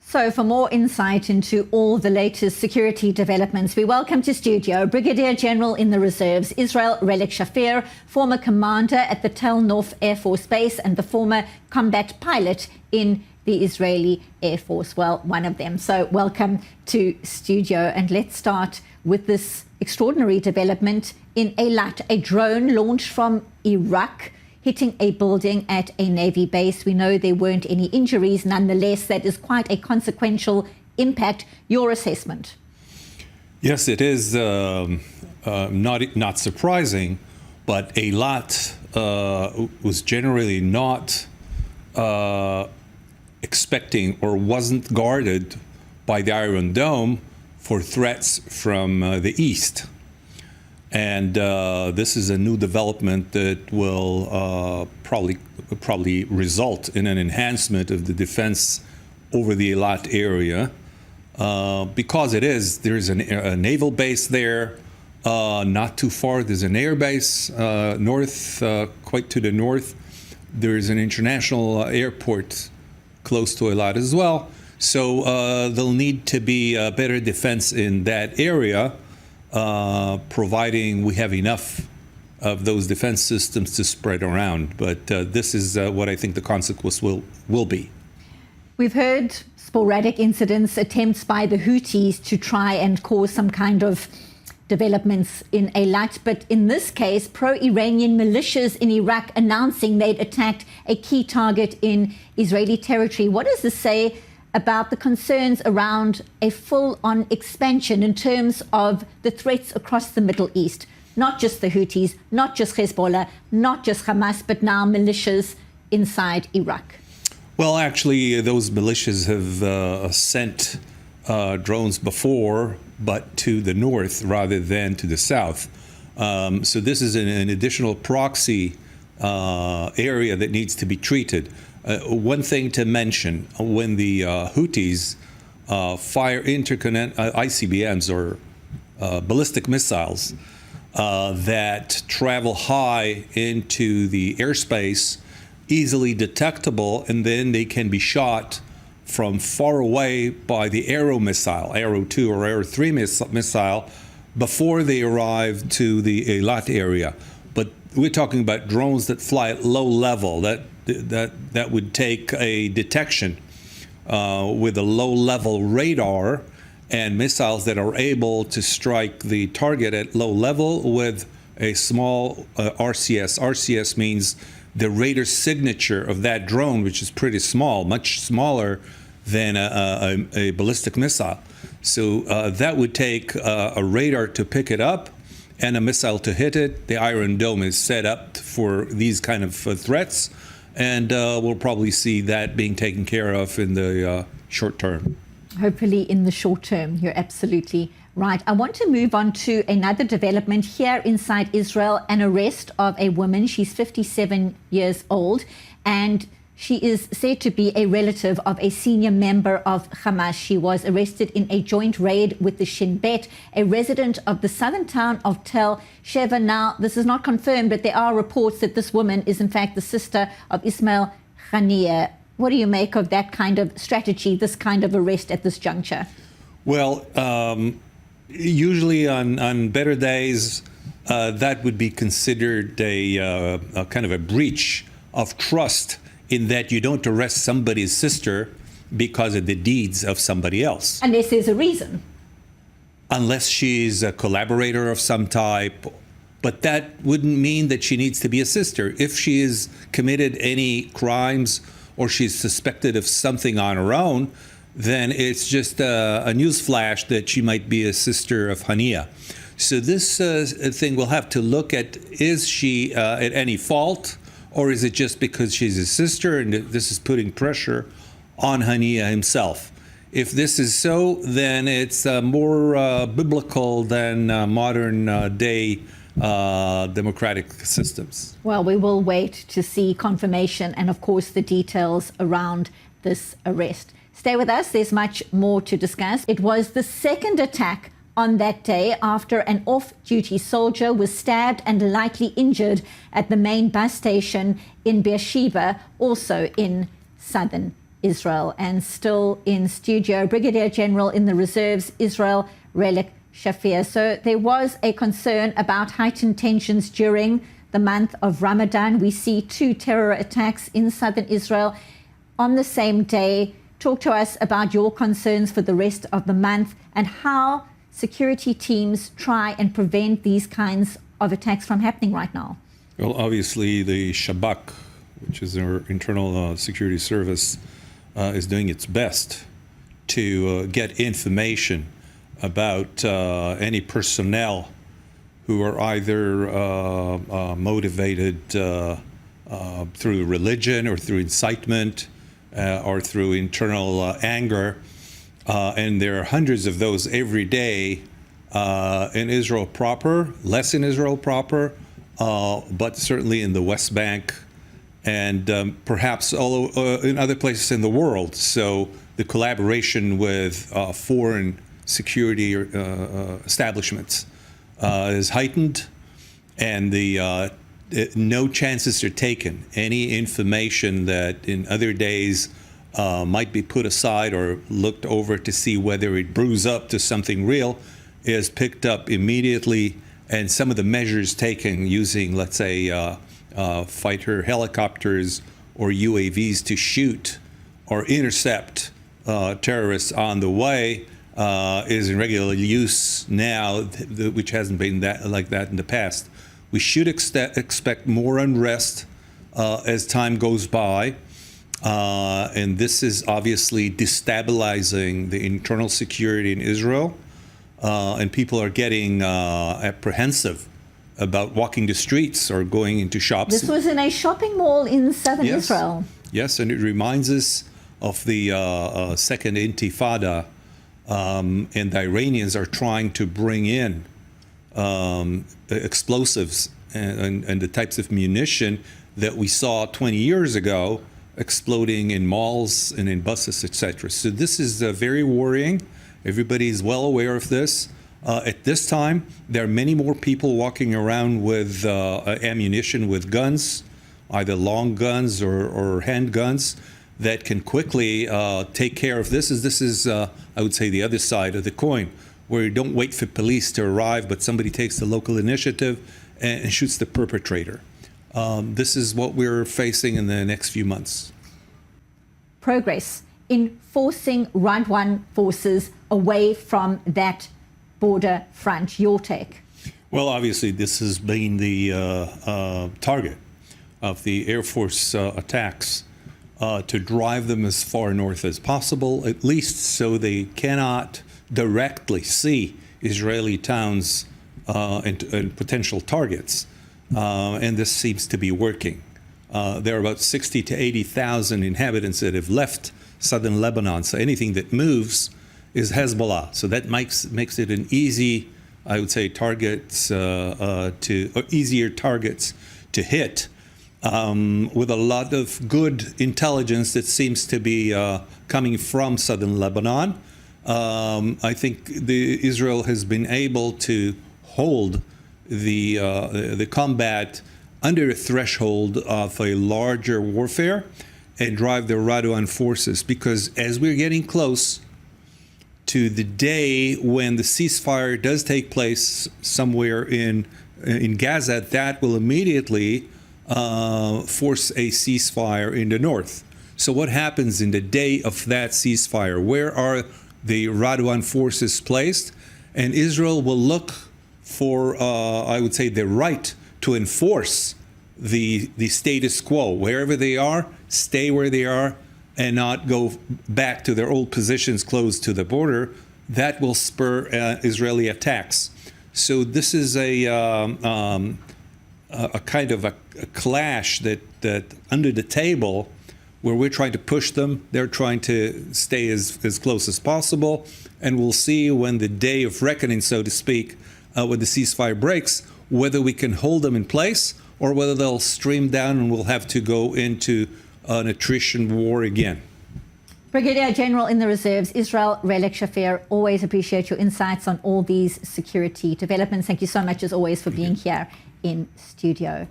So for more insight into all the latest security developments, we welcome to studio Brigadier General in the Reserves, Israel RelikShafir, former commander at the Tel Nof Air Force Base and the former combat pilot in the Israeli Air Force. Well, one of them. So welcome to studio. And let's start with this extraordinary development in Eilat. A drone launched from Iraq hitting a building at a Navy base. We know there weren't any injuries. Nonetheless, that is quite a consequential impact. Your assessment? Yes, it is not surprising, but Eilat was generally not expecting or wasn't guarded by the Iron Dome for threats from the east. And this is a new development that will probably result in an enhancement of the defense over the Eilat area, because there's a naval base there. Not too far, there's an air base north, quite to the north. There's an international airport close to Eilat as well. So there'll need to be a better defense in that area, providing we have enough of those defense systems to spread around. But this is what I think the consequence will be. We've heard sporadic incidents, attempts by the Houthis to try and cause some kind of developments in Eilat. But in this case, pro-Iranian militias in Iraq announcing they'd attacked a key target in Israeli territory. What does this say about the concerns around a full-on expansion in terms of the threats across the Middle East? Not just the Houthis, not just Hezbollah, not just Hamas, but now militias inside Iraq. Well, actually, those militias have sent drones before, but to the north rather than to the south. So this is an additional proxy area that needs to be treated. One thing to mention, when the Houthis fire ICBMs or ballistic missiles that travel high into the airspace, easily detectable, and then they can be shot from far away by the Arrow missile, Arrow 2 or Arrow 3 missile, before they arrive to the Eilat area. But we're talking about drones that fly at low level, that would take a detection with a low-level radar and missiles that are able to strike the target at low level with a small RCS. RCS means the radar signature of that drone, which is pretty small, much smaller than a ballistic missile. So that would take a radar to pick it up and a missile to hit it. The Iron Dome is set up for these kind of threats, and we'll probably see that being taken care of in the short term. Hopefully in the short term, you're absolutely right. I want to move on to another development here inside Israel, an arrest of a woman. She's 57 years old, and she is said to be a relative of a senior member of Hamas. She was arrested in a joint raid with the Shin Bet, a resident of the southern town of Tel Sheva. Now, this is not confirmed, but there are reports that this woman is in fact the sister of Ismail Haniyeh. What do you make of that kind of strategy, this kind of arrest at this juncture? Well, usually on better days, that would be considered a kind of a breach of trust, in that you don't arrest somebody's sister because of the deeds of somebody else. Unless there's a reason. Unless she's a collaborator of some type. But that wouldn't mean that she needs to be a sister. If she has committed any crimes or she's suspected of something on her own, then it's just a news flash that she might be a sister of Haniyeh. So this thing we'll have to look at, is she at any fault? Or is it just because she's his sister and this is putting pressure on Haniyeh himself? If this is so, then it's more biblical than modern day democratic systems. Well, we will wait to see confirmation and, of course, the details around this arrest. Stay with us. There's much more to discuss. It was the second attack on that day after an off-duty soldier was stabbed and likely injured at the main bus station in Beersheba, also in southern Israel. And still in studio, Brigadier General in the Reserves, Israel RelikShafir. So there was a concern about heightened tensions during the month of Ramadan. We see 2 terror attacks in southern Israel on the same day. Talk to us about your concerns for the rest of the month and how security teams try and prevent these kinds of attacks from happening right now. Well, obviously the Shabak, which is our internal security service, is doing its best to get information about any personnel who are either motivated through religion or through incitement or through internal anger. And there are hundreds of those every day in Israel proper, less in Israel proper, but certainly in the West Bank and perhaps all in other places in the world. So the collaboration with foreign security establishments is heightened, and no chances are taken. Any information that in other days might be put aside or looked over to see whether it brews up to something real is picked up immediately, and some of the measures taken using, let's say, fighter helicopters or UAVs to shoot or intercept terrorists on the way is in regular use now, which hasn't been like that in the past. We should expect more unrest as time goes by, and this is obviously destabilizing the internal security in Israel, and people are getting apprehensive about walking the streets or going into shops. This was in a shopping mall in southern Israel. Yes, and it reminds us of the second Intifada, and the Iranians are trying to bring in explosives and the types of munition that we saw 20 years ago exploding in malls and in buses, etc. So this is very worrying. Everybody is well aware of this. At this time, there are many more people walking around with ammunition, with guns, either long guns or handguns, that can quickly take care of this. This is, I would say, the other side of the coin, where you don't wait for police to arrive, but somebody takes the local initiative and shoots the perpetrator. This is what we're facing in the next few months. Progress in forcing Radwan forces away from that border front. Your take? Well, obviously, this has been the target of the Air Force attacks, to drive them as far north as possible, at least so they cannot directly see Israeli towns and potential targets. And this seems to be working. There are about 60 to 80,000 inhabitants that have left southern Lebanon. So anything that moves is Hezbollah. So that makes it an easy, I would say, easier targets to hit, with a lot of good intelligence that seems to be coming from southern Lebanon. I think Israel has been able to hold the combat under a threshold of a larger warfare and drive the Radwan forces, because as we're getting close to the day when the ceasefire does take place somewhere in Gaza, that will immediately force a ceasefire in the north. So what happens in the day of that ceasefire? Where are the Radwan forces placed? And Israel will look for, I would say, the right to enforce the status quo. Wherever they are, stay where they are and not go back to their old positions close to the border. That will spur Israeli attacks. So this is a kind of a clash that under the table, where we're trying to push them, they're trying to stay as close as possible. And we'll see when the day of reckoning, so to speak, when the ceasefire breaks, whether we can hold them in place or whether they'll stream down and we'll have to go into an attrition war again. Brigadier General in the Reserves, Israel RelikShafir, always appreciate your insights on all these security developments. Thank you so much, as always, for being here in studio.